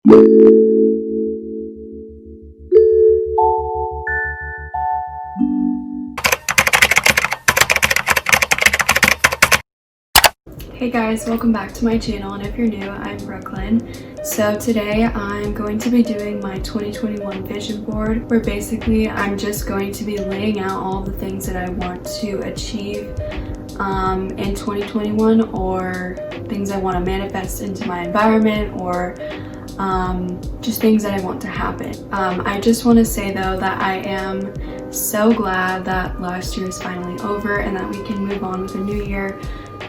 Hey guys, welcome back to my channel, and if you're new, I'm Brooklyn. So today I'm going to be doing my 2021 vision board, where basically I'm just going to be laying out all the things that I want to achieve in 2021, or things I want to manifest into my environment, or just things that I want to happen. I just want to say though that I am so glad that last year is finally over and that we can move on with a new year.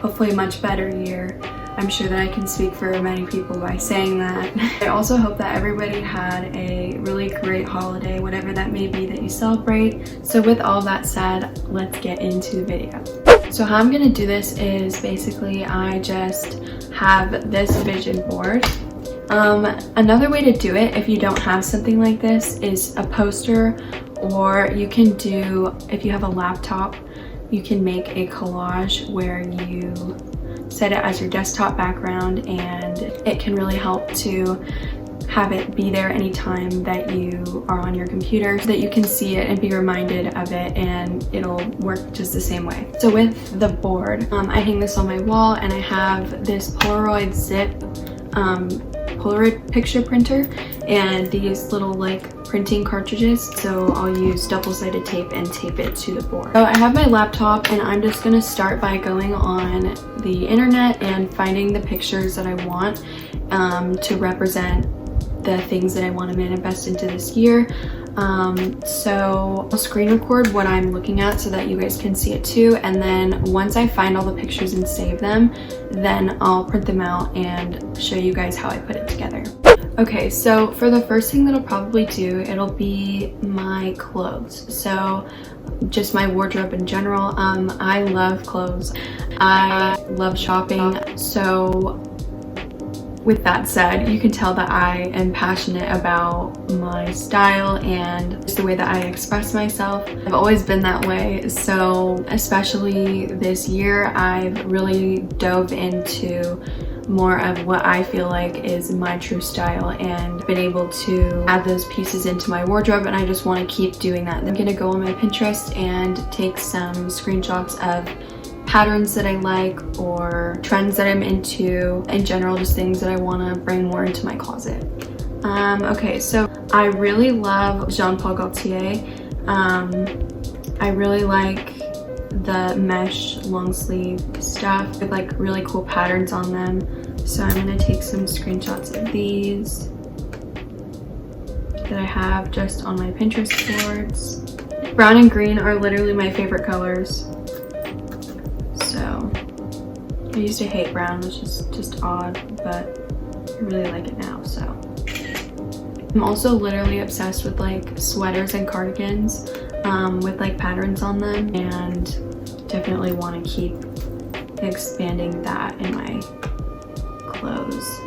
Hopefully a much better year. I'm sure that I can speak for many people by saying that. I also hope that everybody had a really great holiday, whatever that may be that you celebrate. So with all that said, let's get into the video. So how I'm gonna do this is basically I just have this vision board. Another way to do it, if you don't have something like this, is a poster, or you can do, if you have a laptop, you can make a collage where you set it as your desktop background, and it can really help to have it be there anytime that you are on your computer so that you can see it and be reminded of it, and it'll work just the same way. So with the board, I hang this on my wall, and I have this Polaroid zip Polaroid picture printer and these little like printing cartridges, so I'll use double-sided tape and tape it to the board. So I have my laptop, and I'm just gonna start by going on the internet and finding the pictures that I want to represent the things that I want to manifest into this year. So I'll screen record what I'm looking at so that you guys can see it too, and then once I find all the pictures and save them, then I'll print them out and show you guys how I put it together. Okay, so for the first thing that I'll probably do, it'll be my clothes. So just my wardrobe in general. I love clothes. I love shopping. So with that said, you can tell that I am passionate about my style and just the way that I express myself. I've always been that way, so especially this year, I've really dove into more of what I feel like is my true style and been able to add those pieces into my wardrobe, and I just want to keep doing that. I'm gonna go on my Pinterest and take some screenshots of patterns that I like or trends that I'm into, in general, just things that I want to bring more into my closet. Okay, so I really love Jean Paul Gaultier. I really like the mesh long sleeve stuff with like really cool patterns on them. So I'm gonna take some screenshots of these that I have just on my Pinterest boards. Brown and green are literally my favorite colors. So I used to hate brown, which is just odd, but I really like it now. So I'm also literally obsessed with like sweaters and cardigans with like patterns on them, and definitely want to keep expanding that in my clothes.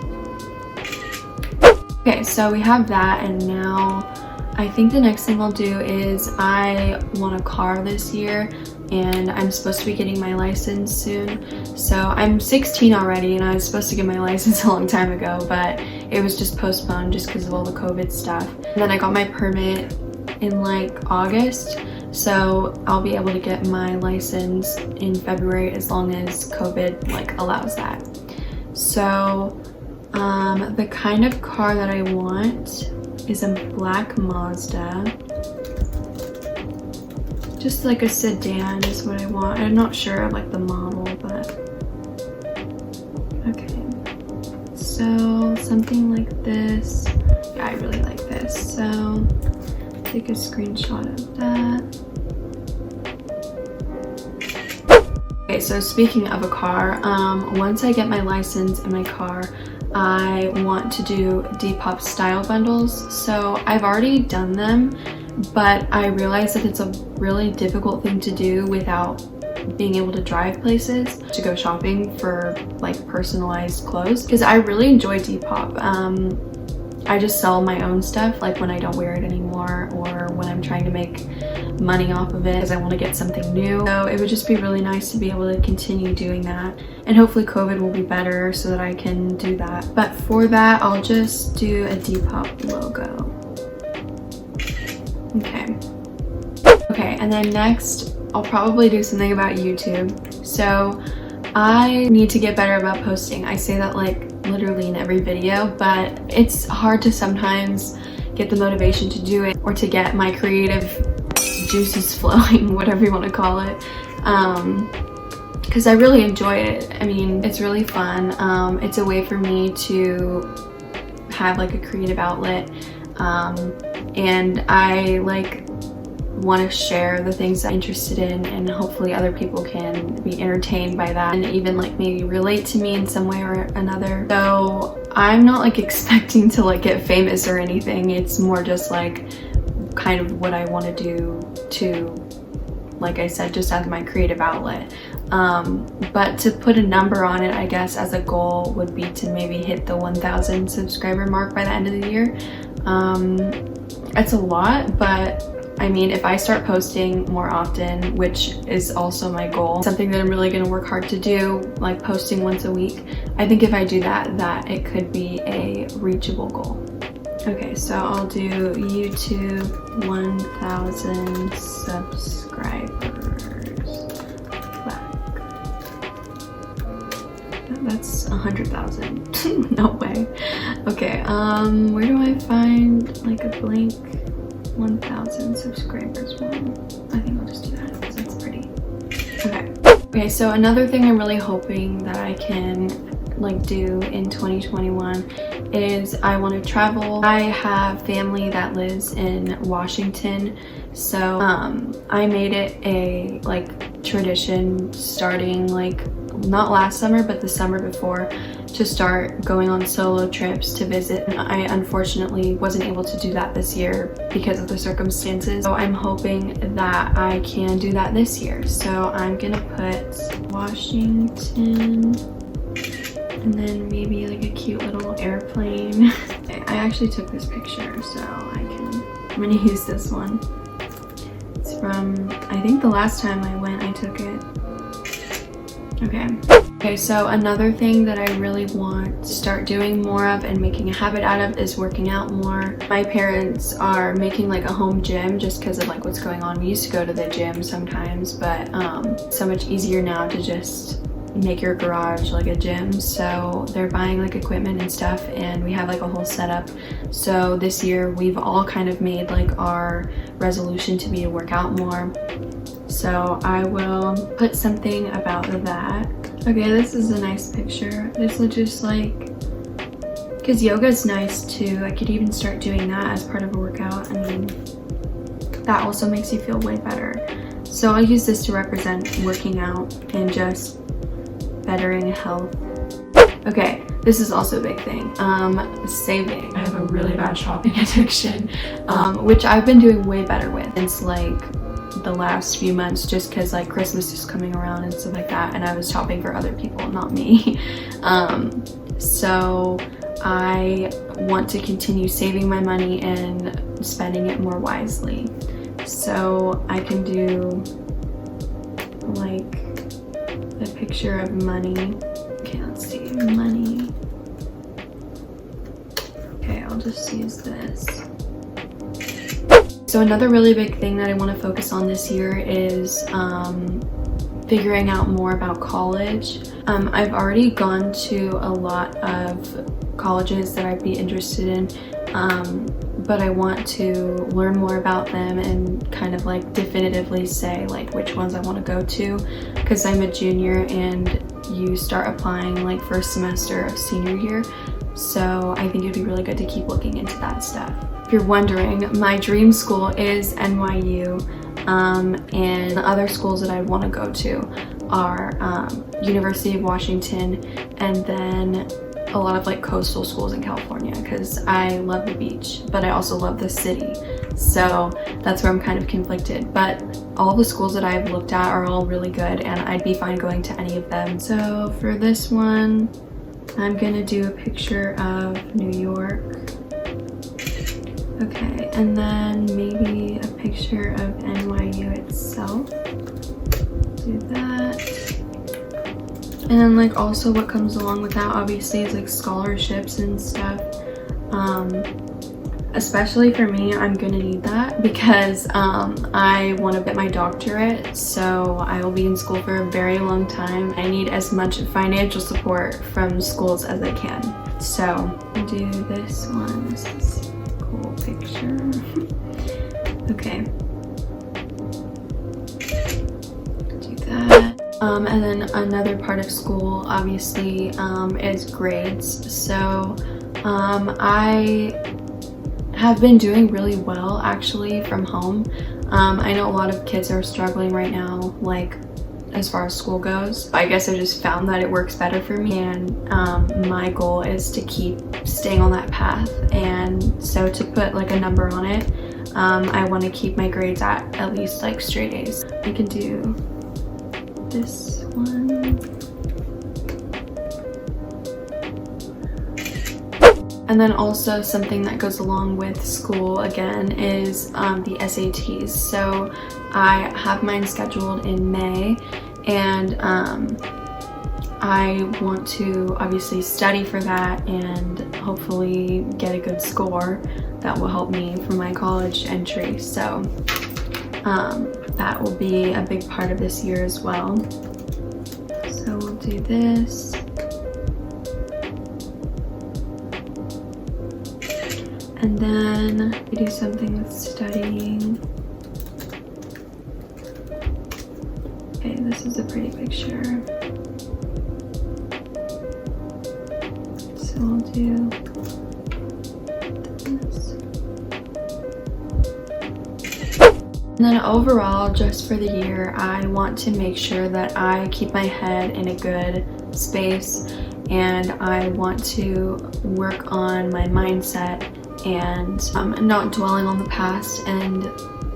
Okay, so we have that, and now I think the next thing I'll do is I want a car this year, and I'm supposed to be getting my license soon. So I'm 16 already, and I was supposed to get my license a long time ago, but it was just postponed just because of all the COVID stuff. And then I got my permit in like August, so I'll be able to get my license in February as long as COVID like allows that. So the kind of car that I want is a black Mazda. Just like a sedan is what I want. I'm not sure of like the model, but okay. So something like this. Yeah, I really like this. So take a screenshot of that. Okay, so speaking of a car, once I get my license and my car, I want to do Depop style bundles. So I've already done them, but I realized that it's a really difficult thing to do without being able to drive places to go shopping for like personalized clothes, because I really enjoy Depop. I just sell my own stuff, like when I don't wear it anymore or when I'm trying to make money off of it because I want to get something new. So it would just be really nice to be able to continue doing that, and hopefully COVID will be better so that I can do that. But for that, I'll just do a Depop logo. Okay, and then next I'll probably do something about YouTube. So I need to get better about posting. I say that like literally in every video, but it's hard to sometimes get the motivation to do it or to get my creative juices flowing, whatever you want to call it, because I really enjoy it. I mean, it's really fun. It's a way for me to have like a creative outlet, and I like want to share the things I'm interested in, and hopefully other people can be entertained by that and even like maybe relate to me in some way or another. So I'm not like expecting to like get famous or anything. It's more just like kind of what I want to do to, like I said, just as my creative outlet. But to put a number on it, I guess as a goal would be to maybe hit the 1,000 subscriber mark by the end of the year. It's a lot, but I mean, if I start posting more often, which is also my goal, something that I'm really going to work hard to do, like posting once a week, I think if I do that it could be a reachable goal. Okay, so I'll do YouTube 1,000 subscribers. That's 100,000. No way. Okay, where do I find like a blank 1,000 subscribers one? I think I'll just do that because it's pretty. Okay, so another thing I'm really hoping that I can like do in 2021 is I want to travel. I have family that lives in Washington, so I made it a like tradition starting like not last summer but the summer before to start going on solo trips to visit. I unfortunately wasn't able to do that this year because of the circumstances, so I'm hoping that I can do that this year. So I'm gonna put Washington and then maybe like a cute little airplane. I actually took this picture, so I'm gonna use this one. It's from, I think the last time I went I took it. Okay, so another thing that I really want to start doing more of and making a habit out of is working out more. My parents are making like a home gym just because of like what's going on. We used to go to the gym sometimes, but so much easier now to just make your garage like a gym. So they're buying like equipment and stuff, and we have like a whole setup. So this year we've all kind of made like our resolution to be to work out more. So I will put something about that. Okay, this is a nice picture. This will just like, because yoga is nice too. I could even start doing that as part of a workout. I mean, that also makes you feel way better. So I'll use this to represent working out and just bettering health. Okay, this is also a big thing. Saving. I have a really bad shopping addiction, which I've been doing way better with since like the last few months, just because like Christmas is coming around and stuff like that, and I was shopping for other people, not me. So I want to continue saving my money and spending it more wisely. So I can do like a picture of money. Okay, let's see, money. Okay, I'll just use this. So another really big thing that I want to focus on this year is figuring out more about college. I've already gone to a lot of colleges that I'd be interested in, but I want to learn more about them and kind of like definitively say like which ones I want to go to, because I'm a junior and you start applying like first semester of senior year. So I think it'd be really good to keep looking into that stuff. If you're wondering, my dream school is NYU, and the other schools that I want to go to are University of Washington, and then a lot of like coastal schools in California, because I love the beach, but I also love the city. So that's where I'm kind of conflicted. But all the schools that I've looked at are all really good, and I'd be fine going to any of them. So for this one, I'm gonna do a picture of New York. Okay, and then maybe a picture of NYU itself. Do that. And then like also what comes along with that obviously is like scholarships and stuff. Especially for me, I'm gonna need that because I want to get my doctorate, so I will be in school for a very long time. I need as much financial support from schools as I can. So I'll do this one. This is a cool picture. Okay. Do that. And then another part of school obviously is grades. So I have been doing really well actually from home. I know a lot of kids are struggling right now, like as far as school goes. I guess I just found that it works better for me, and my goal is to keep staying on that path. And so to put like a number on it, I want to keep my grades at least like straight A's. I can do this one. And then also something that goes along with school again is the SATs. So I have mine scheduled in May, and I want to obviously study for that and hopefully get a good score that will help me for my college entry. So that will be a big part of this year as well. So we'll do this. And then we do something with studying. Okay, this is a pretty picture. So I'll do this. And then overall, just for the year, I want to make sure that I keep my head in a good space, and I want to work on my mindset and not dwelling on the past and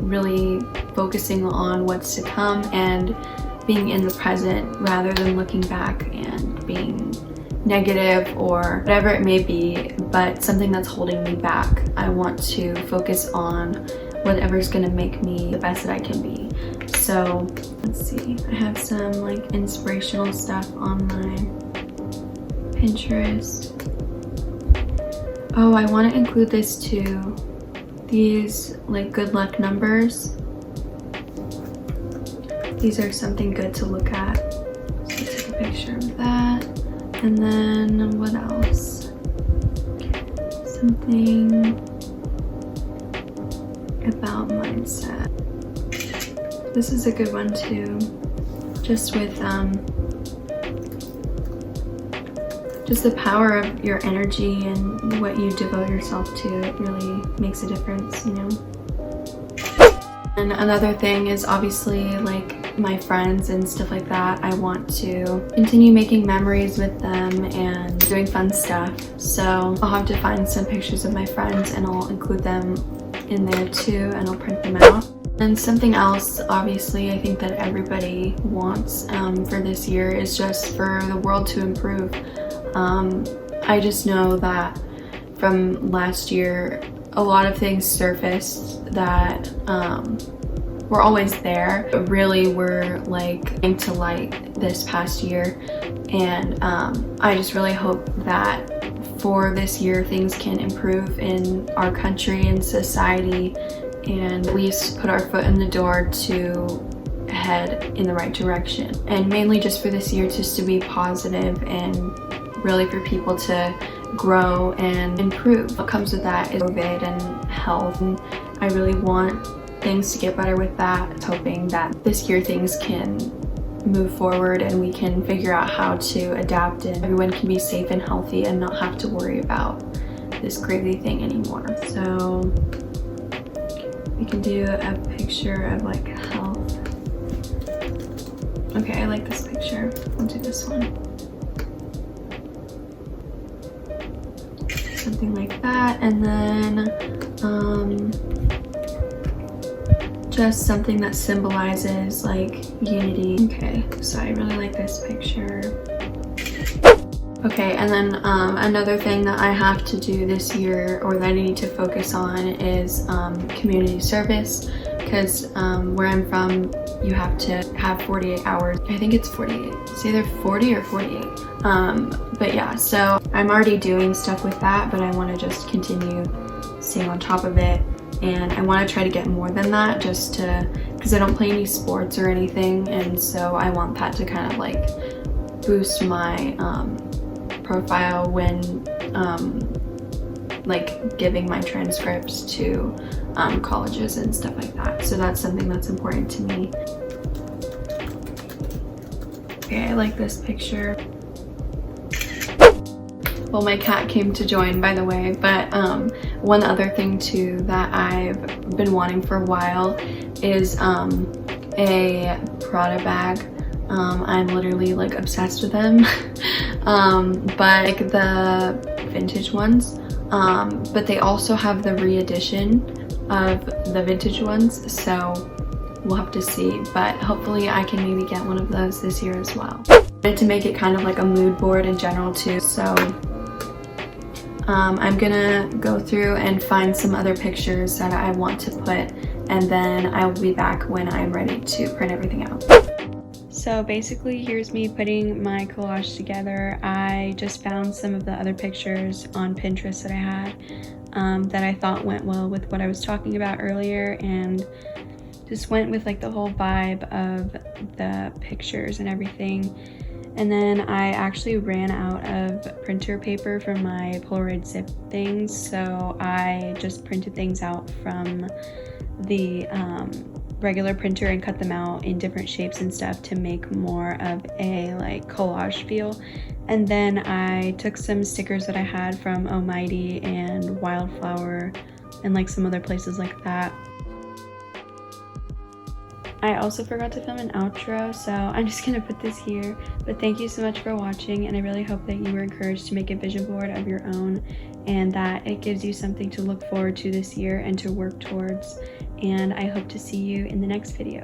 really focusing on what's to come and being in the present rather than looking back and being negative or whatever it may be, but something that's holding me back. I want to focus on whatever's gonna make me the best that I can be. So let's see, I have some like inspirational stuff on my Pinterest. Oh, I want to include this too. These like good luck numbers. These are something good to look at. So take a picture of that. And then what else? Something about mindset. This is a good one too. Just with just the power of your energy and what you devote yourself to, it really makes a difference, you know? And another thing is obviously like my friends and stuff like that. I want to continue making memories with them and doing fun stuff. So I'll have to find some pictures of my friends and I'll include them in there too, and I'll print them out. And something else, obviously, I think that everybody wants for this year is just for the world to improve. I just know that from last year, a lot of things surfaced that were always there, but really were like into light this past year. And I just really hope that for this year things can improve in our country and society, and at least put our foot in the door to head in the right direction. And mainly just for this year, just to be positive and really for people to grow and improve. What comes with that is COVID and health, and I really want things to get better with that. Hoping that this year things can move forward and we can figure out how to adapt and everyone can be safe and healthy and not have to worry about this crazy thing anymore. So we can do a picture of like health. Okay, I like this picture. I'll do this one. Something like that, and then just something that symbolizes like unity. Okay, so I really like this picture. Okay, and then another thing that I have to do this year, or that I need to focus on, is community service, because where I'm from, you have to have 48 hours. I think it's 48. It's either 40 or 48. But yeah, so I'm already doing stuff with that, but I want to just continue staying on top of it, and I want to try to get more than that, just to, because I don't play any sports or anything, and so I want that to kind of like boost my profile when like giving my transcripts to colleges and stuff like that. So that's something that's important to me. Okay, I like this picture. Well, my cat came to join, by the way, but one other thing too that I've been wanting for a while is a Prada bag. I'm literally like obsessed with them. But like the vintage ones, but they also have the re-edition of the vintage ones, so we'll have to see, but hopefully I can maybe get one of those this year as well. I wanted to make it kind of like a mood board in general too, so I'm gonna go through and find some other pictures that I want to put, and then I will be back when I'm ready to print everything out. So basically, here's me putting my collage together. I just found some of the other pictures on Pinterest that I had that I thought went well with what I was talking about earlier, and just went with like the whole vibe of the pictures and everything. And then I actually ran out of printer paper for my Polaroid zip things, so I just printed things out from the regular printer and cut them out in different shapes and stuff to make more of a like collage feel. And then I took some stickers that I had from Almighty and Wildflower and like some other places like that. I also forgot to film an outro, so I'm just gonna put this here. But thank you so much for watching, and I really hope that you were encouraged to make a vision board of your own, and that it gives you something to look forward to this year and to work towards. And I hope to see you in the next video.